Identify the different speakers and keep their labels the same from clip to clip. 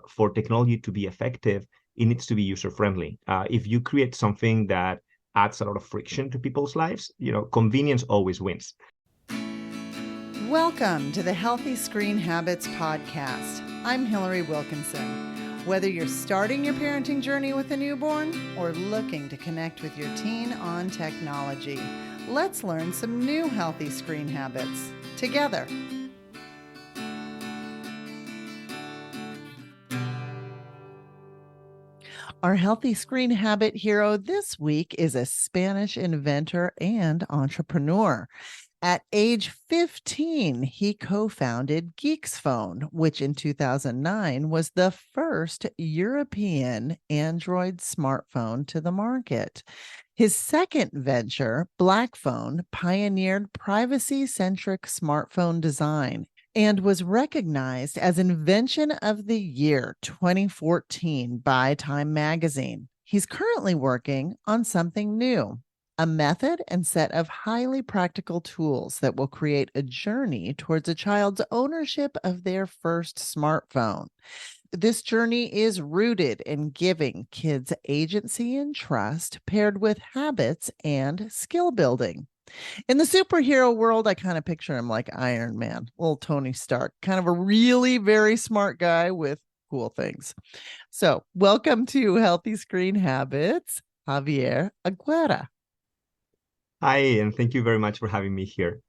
Speaker 1: for technology to be effective, it needs to be user-friendly. If you create something that adds a lot of friction to people's lives, convenience always wins.
Speaker 2: Welcome to the Healthy Screen Habits podcast. I'm Hillary Wilkinson. Whether you're starting your parenting journey with a newborn or looking to connect with your teen on technology, let's learn some new healthy screen habits together. Our healthy screen habit hero this week is a Spanish inventor and entrepreneur. At age 15, he co-founded Geeks Phone, which in 2009 was the first European Android smartphone to the market. His second venture, Black Phone, pioneered privacy-centric smartphone design and was recognized as Invention of the Year 2014 by Time Magazine. He's currently working on something new, a method and set of highly practical tools that will create a journey towards a child's ownership of their first smartphone. This journey is rooted in giving kids agency and trust, paired with habits and skill building. In the superhero world, I kind of picture him like Iron Man, little Tony Stark, kind of a really very smart guy with cool things. So welcome to Healthy Screen Habits, Javier Aguera.
Speaker 1: Hi, and thank you very much for having me here.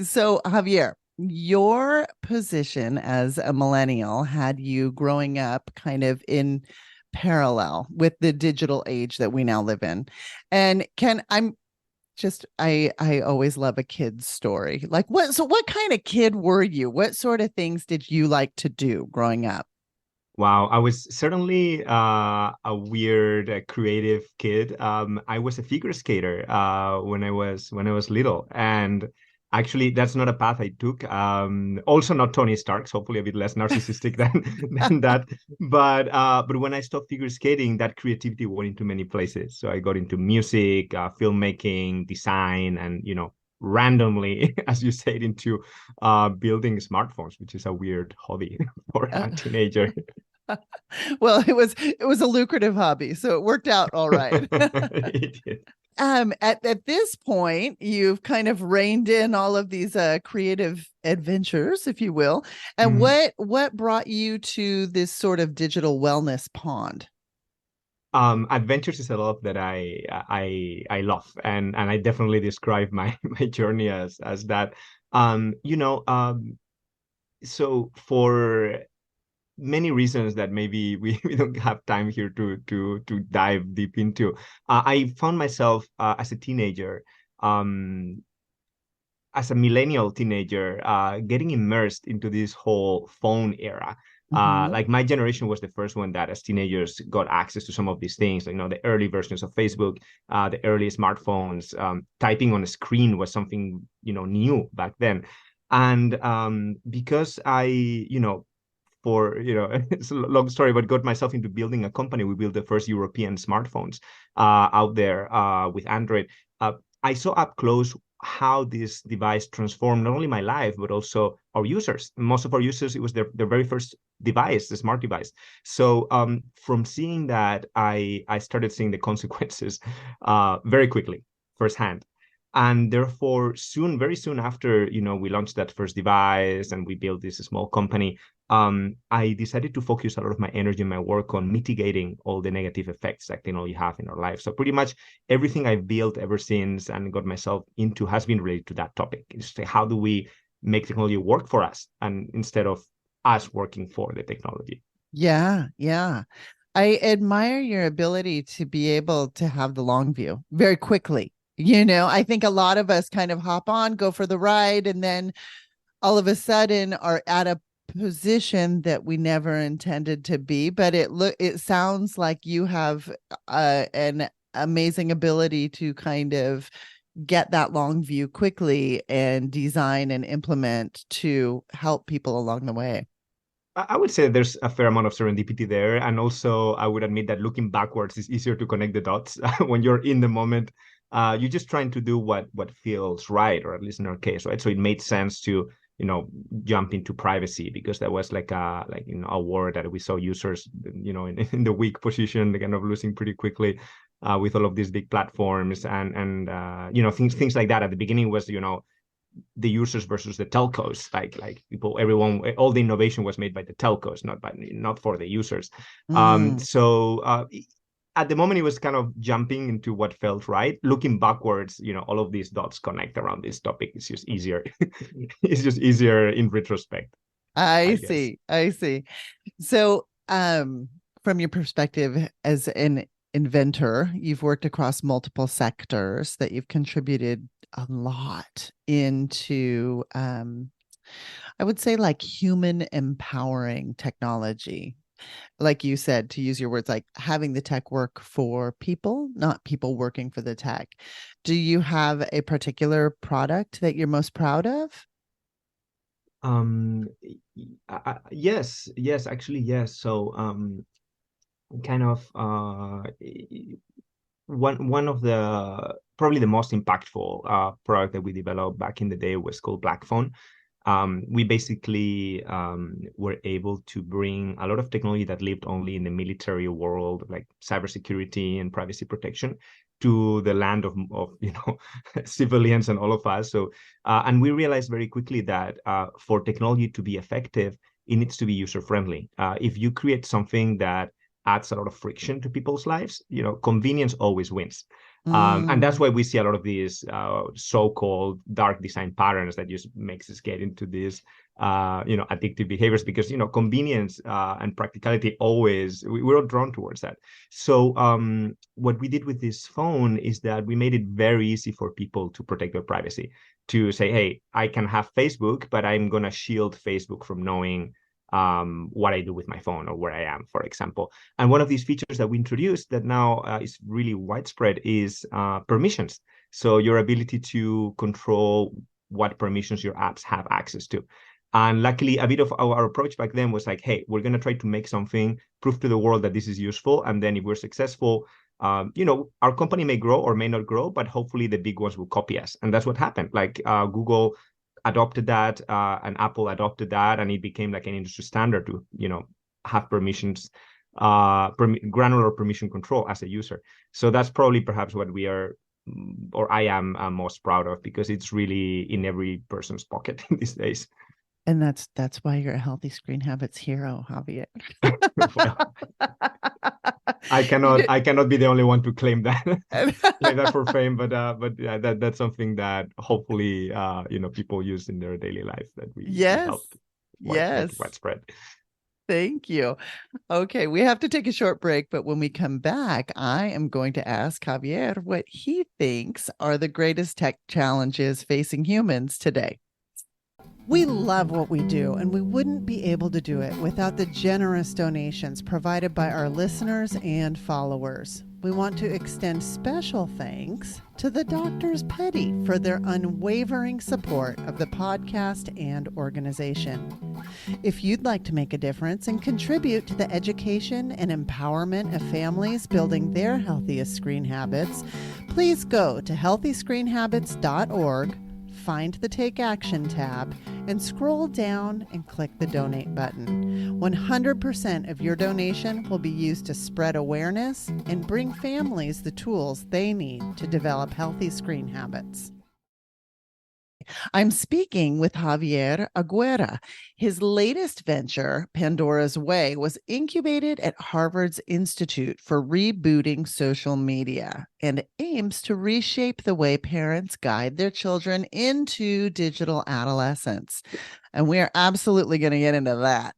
Speaker 2: So, Javier, your position as a millennial had you growing up kind of in parallel with the digital age that we now live in. And I always love a kid's story. Like what kind of kid were you? What sort of things did you like to do growing up?
Speaker 1: Wow, I was certainly a weird, creative kid. I was a figure skater when I was little, and actually, that's not a path I took. Also, not Tony Stark's. Hopefully, a bit less narcissistic than that. But when I stopped figure skating, that creativity went into many places. So I got into music, filmmaking, design, and randomly, as you said, into building smartphones, which is a weird hobby for a teenager.
Speaker 2: Well, it was a lucrative hobby, so it worked out all right. At this point, you've kind of reined in all of these creative adventures, if you will. And what brought you to this sort of digital wellness pond?
Speaker 1: Adventures is a love that I love, and I definitely describe my journey as that. So for many reasons that maybe we don't have time here to dive deep into. I found myself as a teenager, as a millennial teenager, getting immersed into this whole phone era. Like my generation was the first one that as teenagers got access to some of these things, the early versions of Facebook, the early smartphones, typing on a screen was something, new back then. And because it's a long story, but got myself into building a company. We built the first European smartphones out there with Android. I saw up close how this device transformed not only my life, but also our users. Most of our users, it was their very first device, the smart device. So from seeing that, I started seeing the consequences very quickly, firsthand. And therefore, very soon after, we launched that first device and we built this small company, I decided to focus a lot of my energy and my work on mitigating all the negative effects that technology have in our life. So pretty much everything I've built ever since and got myself into has been related to that topic. It's how do we make technology work for us and instead of us working for the technology.
Speaker 2: Yeah. I admire your ability to be able to have the long view very quickly. I think a lot of us kind of hop on, go for the ride, and then all of a sudden are at a position that we never intended to be. But it sounds like you have an amazing ability to kind of get that long view quickly and design and implement to help people along the way.
Speaker 1: I would say there's a fair amount of serendipity there. And also, I would admit that looking backwards is easier to connect the dots when you're in the moment. You're just trying to do what feels right, or at least in our case, right? So it made sense to jump into privacy, because that was like a war that we saw users, in the weak position, kind of losing pretty quickly with all of these big platforms and things like that. At the beginning was, the users versus the telcos, like everyone, all the innovation was made by the telcos, not for the users. So at the moment, it was kind of jumping into what felt right. Looking backwards, all of these dots connect around this topic. It's just easier. It's just easier in retrospect, I guess.
Speaker 2: I see. So, from your perspective as an inventor, you've worked across multiple sectors that you've contributed a lot into, I would say, like human empowering technology. Like you said, to use your words, like having the tech work for people, not people working for the tech. Do you have a particular product that you're most proud of?
Speaker 1: Yes, actually, yes. So, kind of, one of the probably the most impactful product that we developed back in the day was called Black Phone. We basically were able to bring a lot of technology that lived only in the military world, like cybersecurity and privacy protection, to the land of civilians and all of us. So, and we realized very quickly that for technology to be effective, it needs to be user friendly. If you create something that adds a lot of friction to people's lives, convenience always wins. And that's why we see a lot of these so-called dark design patterns that just makes us get into these, addictive behaviors, because, convenience and practicality always, we're all drawn towards that. So what we did with this phone is that we made it very easy for people to protect their privacy, to say, hey, I can have Facebook, but I'm going to shield Facebook from knowing what I do with my phone or where I am, for example. And one of these features that we introduced that now is really widespread is permissions. So your ability to control what permissions your apps have access to. And luckily, a bit of our approach back then was like, hey, we're going to try to make something, prove to the world that this is useful. And then if we're successful, our company may grow or may not grow, but hopefully the big ones will copy us. And that's what happened. Like Google adopted that, and Apple adopted that, and it became like an industry standard to, have permissions, granular permission control as a user. So that's probably perhaps what we are, or I am most proud of, because it's really in every person's pocket these days.
Speaker 2: And that's why you're a healthy screen habits hero, Javier.
Speaker 1: Well, I cannot be the only one to claim that claim that for fame, but yeah, that's something that hopefully people use in their daily life, that we helped make widespread.
Speaker 2: Thank you. Okay, we have to take a short break, but when we come back, I am going to ask Javier what he thinks are the greatest tech challenges facing humans today. We love what we do, and we wouldn't be able to do it without the generous donations provided by our listeners and followers. We want to extend special thanks to the Doctors Petty for their unwavering support of the podcast and organization. If you'd like to make a difference and contribute to the education and empowerment of families building their healthiest screen habits, please go to healthyscreenhabits.org, find the Take Action tab, and scroll down and click the donate button. 100% of your donation will be used to spread awareness and bring families the tools they need to develop healthy screen habits. I'm speaking with Javier Aguera. His latest venture, Pandora's Way, was incubated at Harvard's Institute for Rebooting Social Media and aims to reshape the way parents guide their children into digital adolescence. And we are absolutely going to get into that.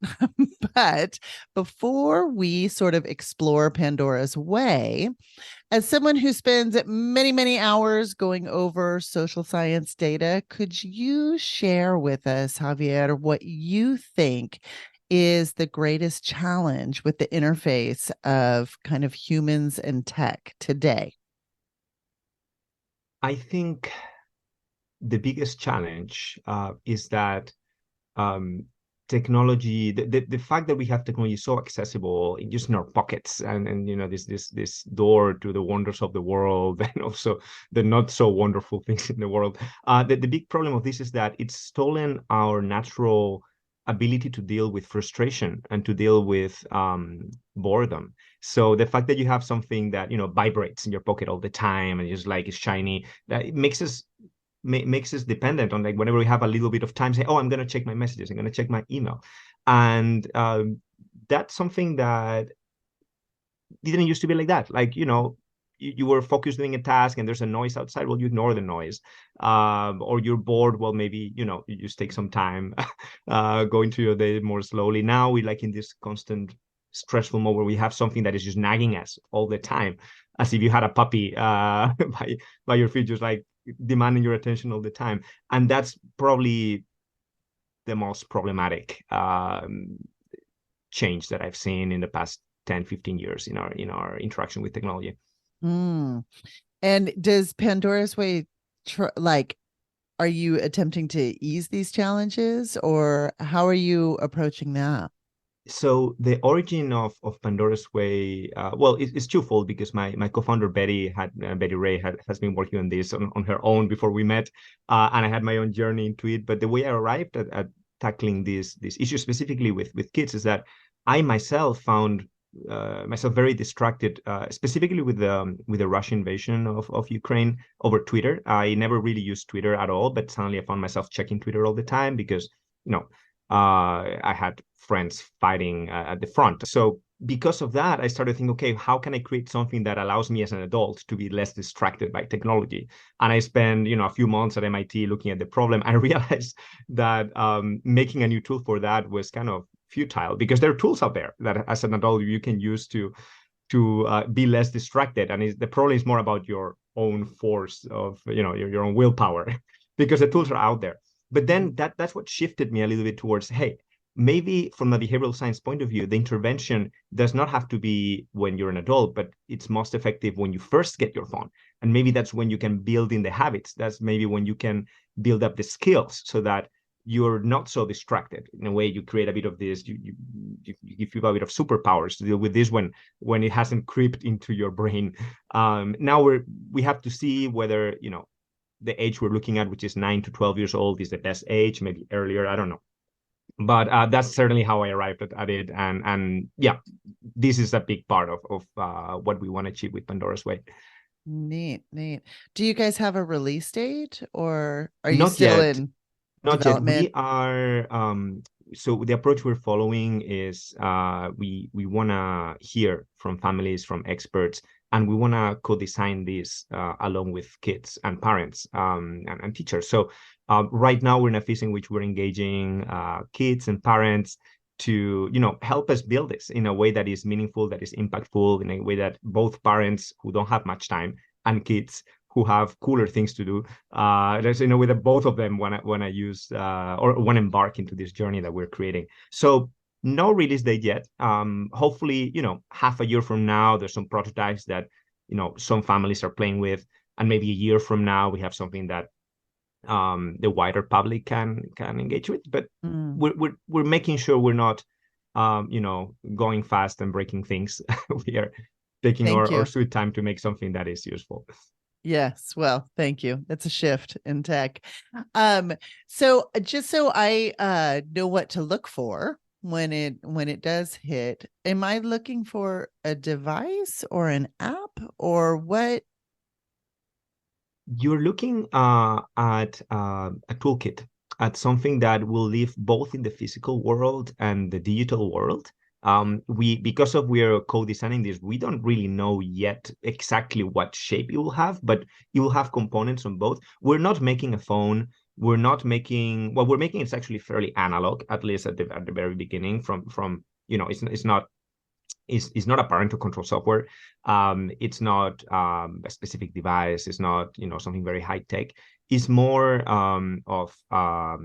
Speaker 2: But before we sort of explore Pandora's Way, as someone who spends many, many hours going over social science data, could you share with us, Javier, what you think is the greatest challenge with the interface of kind of humans and tech today?
Speaker 1: I think the biggest challenge is that technology, the fact that we have technology so accessible just in our pockets, and this door to the wonders of the world, and also the not so wonderful things in the world. The big problem of this is that it's stolen our natural ability to deal with frustration and to deal with boredom. So the fact that you have something that vibrates in your pocket all the time and just like it's shiny, that it makes us dependent on, like, whenever we have a little bit of time, say, oh, I'm going to check my messages, I'm going to check my email. And that's something that didn't used to be like that. Like, you were focused doing a task and there's a noise outside, well, you ignore the noise. Or you're bored, well, maybe you just take some time going through your day more slowly. Now we like in this constant stressful mode where we have something that is just nagging us all the time, as if you had a puppy by your feet, just like demanding your attention all the time. And that's probably the most problematic change that I've seen in the past 10-15 years in our interaction with technology.
Speaker 2: Mm. And does Pandora's Way, like, are you attempting to ease these challenges, or how are you approaching that?
Speaker 1: So the origin of Pandora's Way, well, it's twofold, because my co-founder Betty Ray has been working on this on her own before we met, and I had my own journey into it. But the way I arrived at tackling this issue specifically with kids is that I myself found myself very distracted, specifically with the Russian invasion of Ukraine over Twitter. I never really used Twitter at all, but suddenly I found myself checking Twitter all the time because I had friends fighting at the front. So because of that, I started thinking, okay, how can I create something that allows me as an adult to be less distracted by technology? And I spent, a few months at MIT looking at the problem. I realized that making a new tool for that was kind of futile, because there are tools out there that as an adult you can use to be less distracted. And the problem is more about your own force of, your own willpower, because the tools are out there. But then that's what shifted me a little bit towards, hey, maybe from a behavioral science point of view, the intervention does not have to be when you're an adult, but it's most effective when you first get your phone. And maybe that's when you can build in the habits. That's maybe when you can build up the skills so that you're not so distracted. In a way, you create a bit of this, you give you a bit of superpowers to deal with this when it hasn't creeped into your brain. Now we have to see whether, the age we're looking at, which is 9 to 12 years old, is the best age, maybe earlier, I don't know. But that's certainly how I arrived at it. And yeah, this is a big part of what we want to achieve with Pandora's Way.
Speaker 2: Neat, neat. Do you guys have a release date, or are you
Speaker 1: Not
Speaker 2: still
Speaker 1: yet.
Speaker 2: in
Speaker 1: Not yet. We
Speaker 2: development?
Speaker 1: are so the approach we're following is we want to hear from families, from experts, and we want to co-design this along with kids and parents and teachers. So right now we're in a phase in which we're engaging kids and parents to help us build this in a way that is meaningful, that is impactful, in a way that both parents who don't have much time and kids who have cooler things to do, there's in a way that both of them want to use or want to embark into this journey that we're creating. So no release date yet. Hopefully, half a year from now, there's some prototypes that some families are playing with, and maybe a year from now we have something that the wider public can engage with. But we're making sure we're not going fast and breaking things. We are taking
Speaker 2: Thank
Speaker 1: our
Speaker 2: you.
Speaker 1: sweet time to make something that is useful.
Speaker 2: Yes, well, thank you. That's a shift in tech. So just so I know what to look for when it does hit, am I looking for a device or an app, or what?
Speaker 1: You're looking at a toolkit, at something that will live both in the physical world and the digital world. Because of we're co-designing this, we don't really know yet exactly what shape it will have, but it will have components on both. We're not making a phone. We're not making, what we're making is actually fairly analog, at least at the very beginning. From it's not a parental control software. It's not a specific device. It's not something very high tech. It's more of a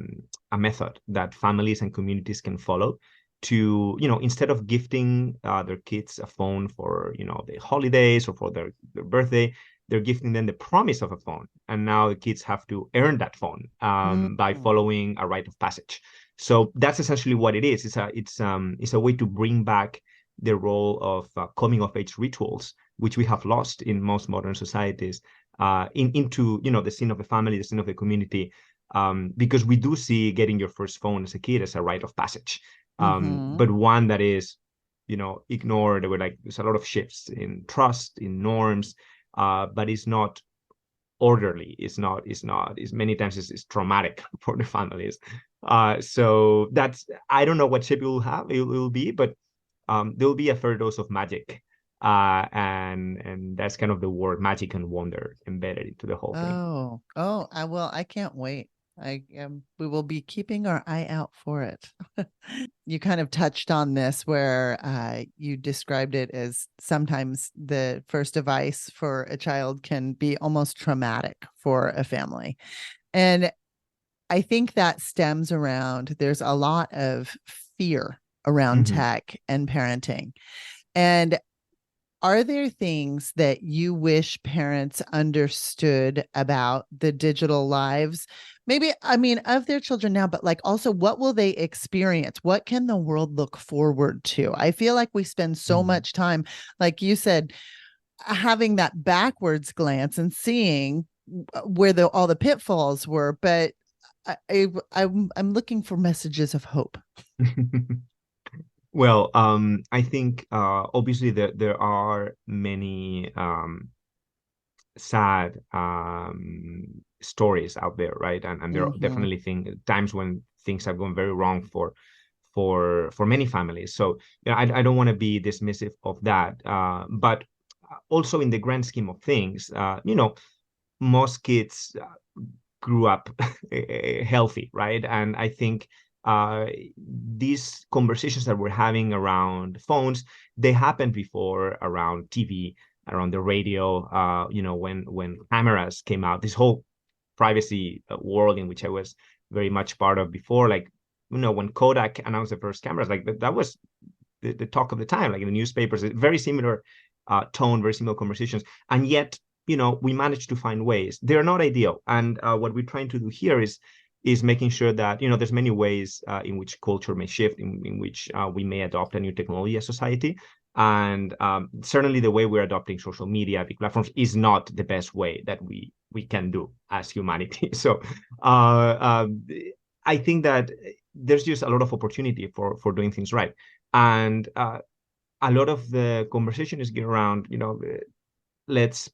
Speaker 1: method that families and communities can follow to instead of gifting their kids a phone for the holidays or for their birthday, they're gifting them the promise of a phone, and now the kids have to earn that phone by
Speaker 2: Mm.
Speaker 1: following a rite of passage. So that's essentially what it is. It's a way to bring back the role of coming of age rituals, which we have lost in most modern societies, into the scene of the family, the scene of the community, because we do see getting your first phone as a kid as a rite of passage, but one that is ignored. There were there's a lot of shifts in trust, in norms, but it's not orderly. It's many times it's traumatic for the families. So I don't know what shape it will have. It will be, but there will be a fair dose of magic, and that's kind of the word magic and wonder embedded into the whole thing.
Speaker 2: I can't wait. We will be keeping our eye out for it. You kind of touched on this where you described it as sometimes the first device for a child can be almost traumatic for a family. And I think that stems around, there's a lot of fear around tech and parenting. And are there things that you wish parents understood about the digital lives? Maybe, I mean, of their children now, but also what will they experience? What can the world look forward to? I feel like we spend so much time, like you said, having that backwards glance and seeing where all the pitfalls were, but I'm looking for messages of hope.
Speaker 1: Well, I think obviously there are many sad stories out there, right? And there are definitely times when things have gone very wrong for many families. So I don't want to be dismissive of that, but also in the grand scheme of things, most kids grew up healthy, right? And I think these conversations that we're having around phones, they happened before around TV, around the radio, when cameras came out, this whole privacy world in which I was very much part of before, when Kodak announced the first cameras, that was the talk of the time, like in the newspapers, very similar tone, very similar conversations. And yet, we managed to find ways. They're not ideal. And what we're trying to do here is making sure that, there's many ways in which culture may shift, in which we may adopt a new technology as society. And certainly the way we're adopting social media, big platforms, is not the best way that we can do as humanity. So I think that there's just a lot of opportunity for doing things right. And a lot of the conversation is getting around, let's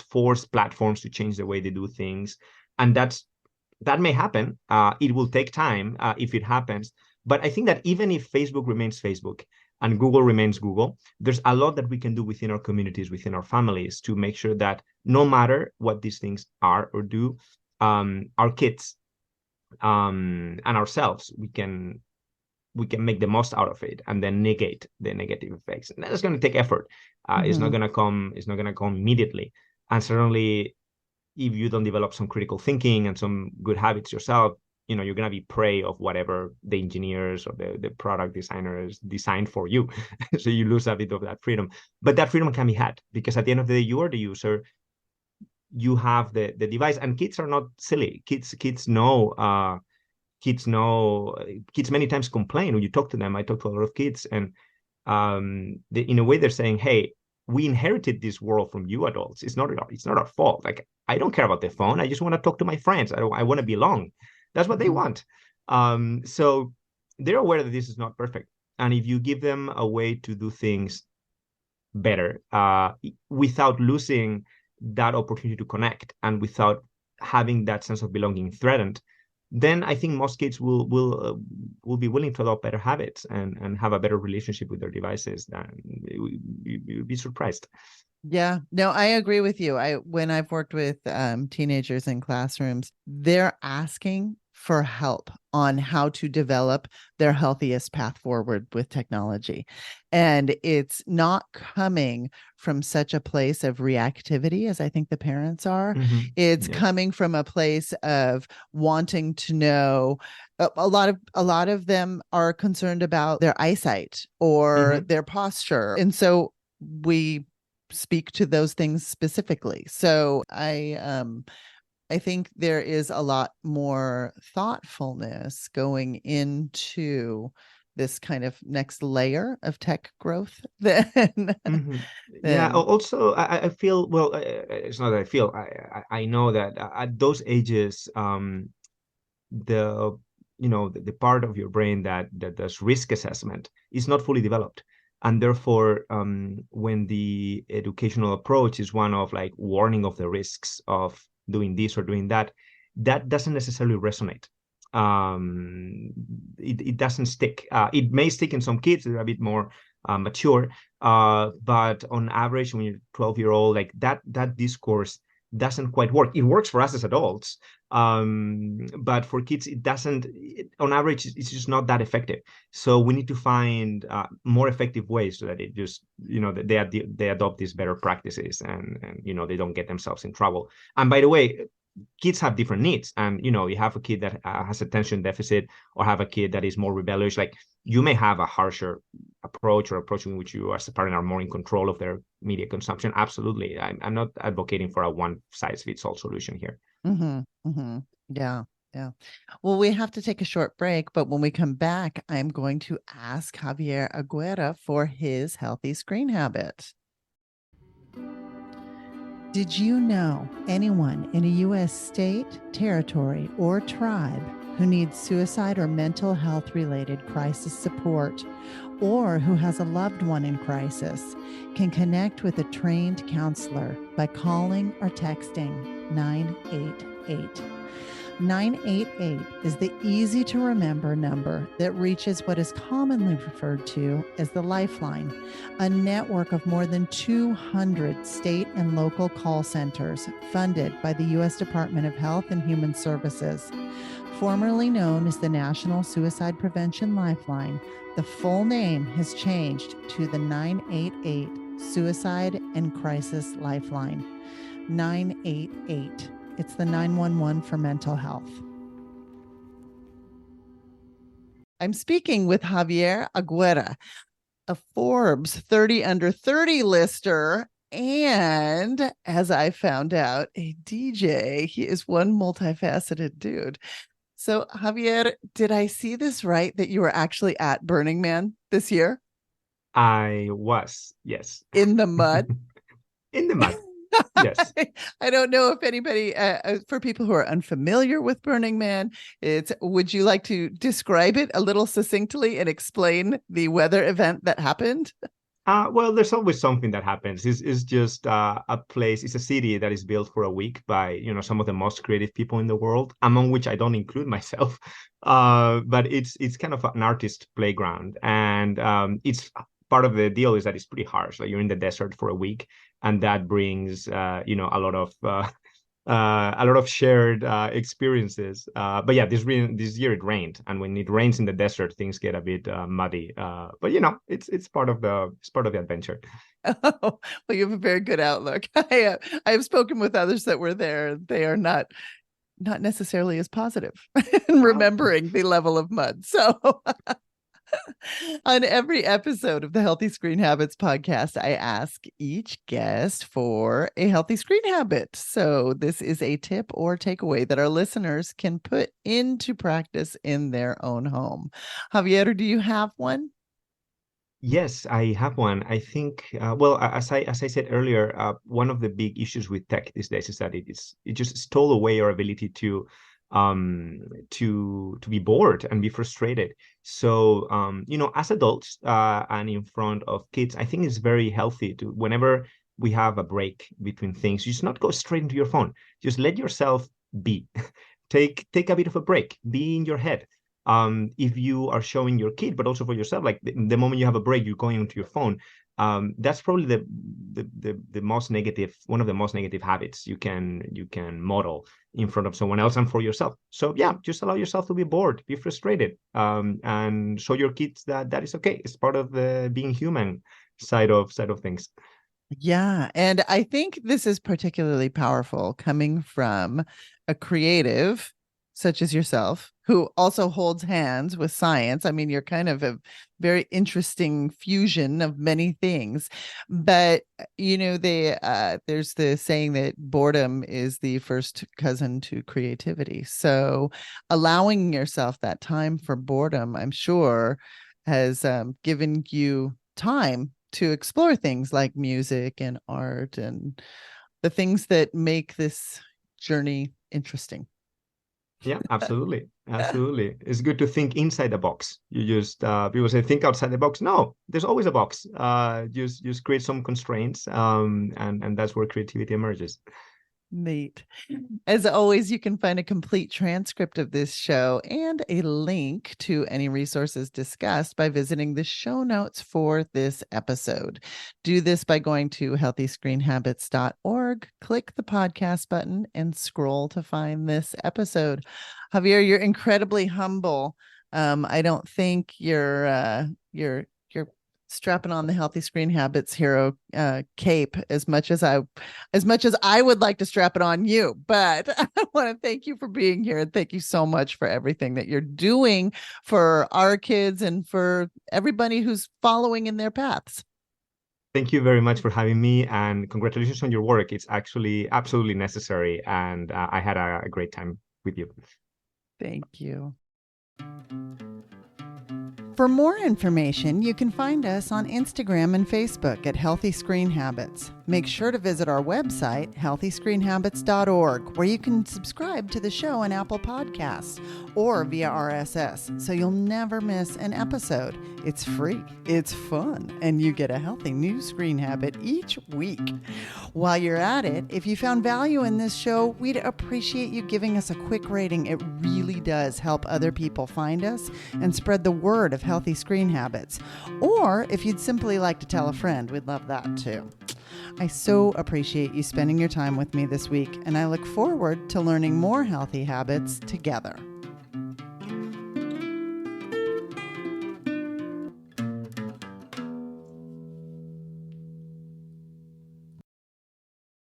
Speaker 1: force platforms to change the way they do things. And that may happen. It will take time if it happens. But I think that even if Facebook remains Facebook and Google remains Google, there's a lot that we can do within our communities, within our families, to make sure that no matter what these things are or do, our kids and ourselves, we can make the most out of it and then negate the negative effects. And that's going to take effort. It's not going to come immediately. And certainly if you don't develop some critical thinking and some good habits yourself, you're going to be prey of whatever the engineers or the product designers designed for you. So you lose a bit of that freedom. But that freedom can be had, because at the end of the day, you are the user. You have the device, and kids are not silly. Kids know. Kids many times complain when you talk to them. I talk to a lot of kids, and in a way they're saying, hey, we inherited this world from you adults. It's not our fault. Like, I don't care about the phone. I just want to talk to my friends. I want to belong. That's what they want. So they're aware that this is not perfect. And if you give them a way to do things better, without losing that opportunity to connect and without having that sense of belonging threatened, then I think most kids will be willing to adopt better habits and have a better relationship with their devices. You'd be surprised.
Speaker 2: Yeah, no, I agree with you. When I've worked with teenagers in classrooms, they're asking for help on how to develop their healthiest path forward with technology. And it's not coming from such a place of reactivity as I think the parents are. It's coming from a place of wanting to know. A lot of them are concerned about their eyesight or their posture. And so we speak to those things specifically. So I think there is a lot more thoughtfulness going into this kind of next layer of tech growth than
Speaker 1: hmm Yeah.
Speaker 2: than
Speaker 1: Also, I feel, well, it's not that I feel, I know that at those ages, the the part of your brain that does risk assessment is not fully developed, and therefore when the educational approach is one of like warning of the risks of doing this or doing that, that doesn't necessarily resonate. It doesn't stick. It may stick in some kids that are a bit more mature, but on average when you're 12-year-old, like that discourse doesn't quite work. It works for us as adults, but for kids it doesn't. On average it's just not that effective, so we need to find more effective ways so that it just that they adopt these better practices, and they don't get themselves in trouble. And by the way, kids have different needs, and you have a kid that has attention deficit, or have a kid that is more rebellious. Like, you may have a harsher approach, or approach in which you as a parent are more in control of their media consumption. Absolutely, I'm not advocating for a one size fits all solution here.
Speaker 2: Yeah, yeah. Well, we have to take a short break, but when we come back, I'm going to ask Javier Aguera for his healthy screen habit. Did you know anyone in a U.S. state, territory, or tribe who needs suicide or mental health related crisis support, or who has a loved one in crisis, can connect with a trained counselor by calling or texting 988? 988 is the easy to remember number that reaches what is commonly referred to as the Lifeline, a network of more than 200 state and local call centers funded by the U.S. Department of Health and Human Services. Formerly known as the National Suicide Prevention Lifeline, the full name has changed to the 988 Suicide and Crisis Lifeline. 988. It's the 911 for mental health. I'm speaking with Javier Aguera, a Forbes 30 under 30 lister, and as I found out, a DJ. He is one multifaceted dude. So, Javier, did I see this right, that you were actually at Burning Man this year?
Speaker 1: I was, yes.
Speaker 2: In the mud?
Speaker 1: In the mud. Yes.
Speaker 2: I don't know if anybody, for people who are unfamiliar with Burning Man, would you like to describe it a little succinctly and explain the weather event that happened?
Speaker 1: Well, there's always something that happens. It's just a place, it's a city that is built for a week by, some of the most creative people in the world, among which I don't include myself. But it's kind of an artist playground. And it's part of the deal is that it's pretty harsh. Like, you're in the desert for a week, and that brings, a lot of shared experiences. But yeah, this year it rained, and when it rains in the desert, things get a bit muddy. But it's part of the adventure.
Speaker 2: Oh, well, you have a very good outlook. I have spoken with others that were there. They are not necessarily as positive in remembering the level of mud. So on every episode of the Healthy Screen Habits podcast, I ask each guest for a healthy screen habit. So this is a tip or takeaway that our listeners can put into practice in their own home. Javier, do you have one?
Speaker 1: Yes, I have one. I think, well, as I said earlier, one of the big issues with tech these days is that it just stole away our ability to be bored and be frustrated. So as adults and in front of kids, I think it's very healthy to, whenever we have a break between things, just not go straight into your phone. Just let yourself be. Take a bit of a break. Be in your head. If you are showing your kid, but also for yourself, like the moment you have a break, you're going into your phone. That's probably the most negative, one of the most negative habits you can model in front of someone else and for yourself. So yeah, just allow yourself to be bored, be frustrated, and show your kids that is okay. It's part of the being human side of things.
Speaker 2: Yeah. And I think this is particularly powerful coming from a creative. such as yourself, who also holds hands with science. I mean, you're kind of a very interesting fusion of many things. But there's the saying that boredom is the first cousin to creativity. So allowing yourself that time for boredom, I'm sure, has given you time to explore things like music and art and the things that make this journey interesting.
Speaker 1: Yeah, absolutely. Absolutely. It's good to think inside the box. You just people say think outside the box. No, there's always a box. Just create some constraints. And that's where creativity emerges.
Speaker 2: Neat. As always, you can find a complete transcript of this show and a link to any resources discussed by visiting the show notes for this episode. Do this by going to healthyscreenhabits.org, click the podcast button, and scroll to find this episode. Javier, you're incredibly humble. I don't think you're strapping on the Healthy Screen Habits hero cape as much as I would like to strap it on you. But I want to thank you for being here, and thank you so much for everything that you're doing for our kids and for everybody who's following in their paths.
Speaker 1: Thank you very much for having me, and congratulations on your work. It's actually absolutely necessary, and I had a great time with you.
Speaker 2: Thank you. For more information, you can find us on Instagram and Facebook at Healthy Screen Habits. Make sure to visit our website, healthyscreenhabits.org, where you can subscribe to the show on Apple Podcasts or via RSS, so you'll never miss an episode. It's free, it's fun, and you get a healthy new screen habit each week. While you're at it, if you found value in this show, we'd appreciate you giving us a quick rating. It really does help other people find us and spread the word of healthy screen habits. Or if you'd simply like to tell a friend, we'd love that too. I so appreciate you spending your time with me this week, and I look forward to learning more healthy habits together.